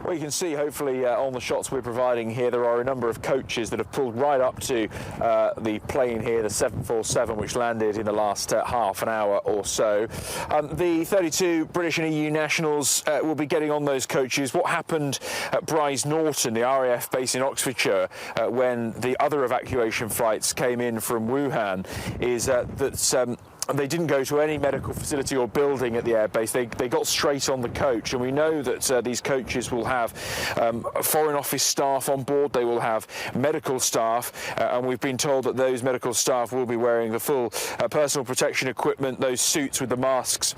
Well, you can see, hopefully, on the shots we're providing here, there are a number of coaches that have pulled right up to the plane here, the 747, which landed in the last half an hour or so. The 32 British and EU nationals will be getting on those coaches. What happened at Brize Norton, the RAF base in Oxfordshire, when the other evacuation flights came in from Wuhan, is that they didn't go to any medical facility or building at the airbase. They got straight on the coach, and we know that these coaches will have Foreign Office staff on board. They will have medical staff, and we've been told that those medical staff will be wearing the full personal protection equipment, those suits with the masks.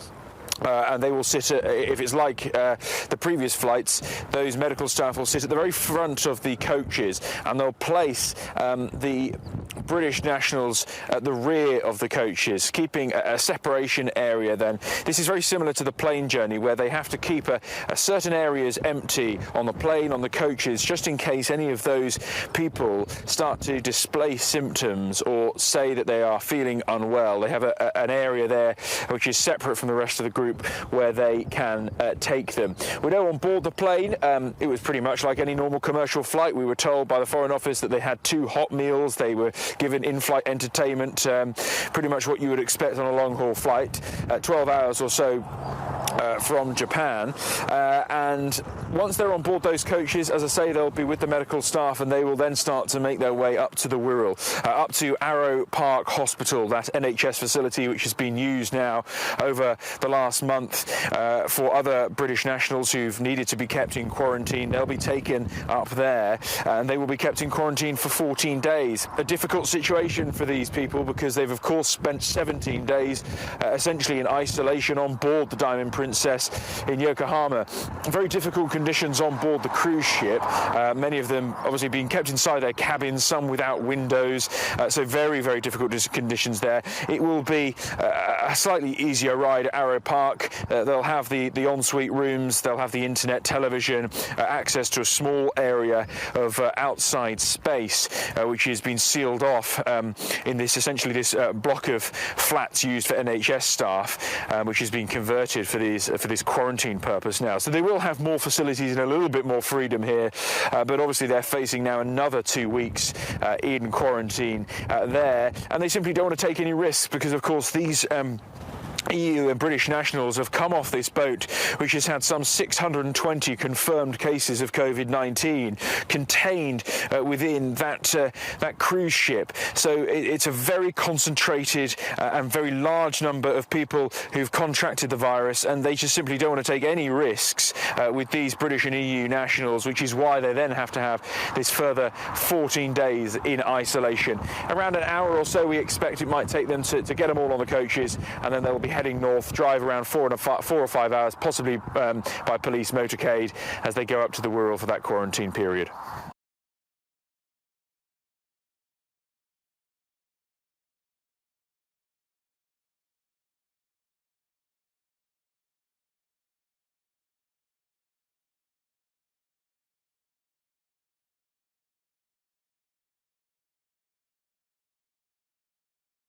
And they will sit, if it's like the previous flights, those medical staff will sit at the very front of the coaches, and they'll place the British nationals at the rear of the coaches, keeping a separation area then. This is very similar to the plane journey, where they have to keep certain areas empty on the plane, on the coaches, just in case any of those people start to display symptoms or say that they are feeling unwell. They have an area there which is separate from the rest of the group where they can take them. We know on board the plane it was pretty much like any normal commercial flight. We were told by the Foreign Office that they had 2 hot meals. They were given in-flight entertainment, pretty much what you would expect on a long-haul flight, 12 hours or so from Japan. And once they're on board those coaches, as I say, they'll be with the medical staff, and they will then start to make their way up to the Wirral, up to Arrow Park Hospital, that NHS facility which has been used now over the last month for other British nationals who've needed to be kept in quarantine. They'll be taken up there, and they will be kept in quarantine for 14 days. A difficult situation for these people, because they've of course spent 17 days essentially in isolation on board the Diamond Princess in Yokohama. Very difficult conditions on board the cruise ship, many of them obviously being kept inside their cabins, some without windows, so very, very difficult conditions there. It will be a slightly easier ride at Arrow Park. They'll have the ensuite rooms, they'll have the internet, television, access to a small area of outside space which has been sealed off in this block of flats used for NHS staff, which has been converted for this quarantine purpose now. So they will have more facilities and a little bit more freedom here, but obviously they're facing now another 2 weeks in quarantine there, and they simply don't want to take any risks, because of course these EU and British nationals have come off this boat, which has had some 620 confirmed cases of COVID-19 contained within that cruise ship. So it's a very concentrated and very large number of people who've contracted the virus, and they just simply don't want to take any risks with these British and EU nationals, which is why they then have to have this further 14 days in isolation. Around an hour or so we expect it might take them to get them all on the coaches, and then they'll be heading north, drive around 4 or 5 hours, possibly by police motorcade, as they go up to the Wirral for that quarantine period.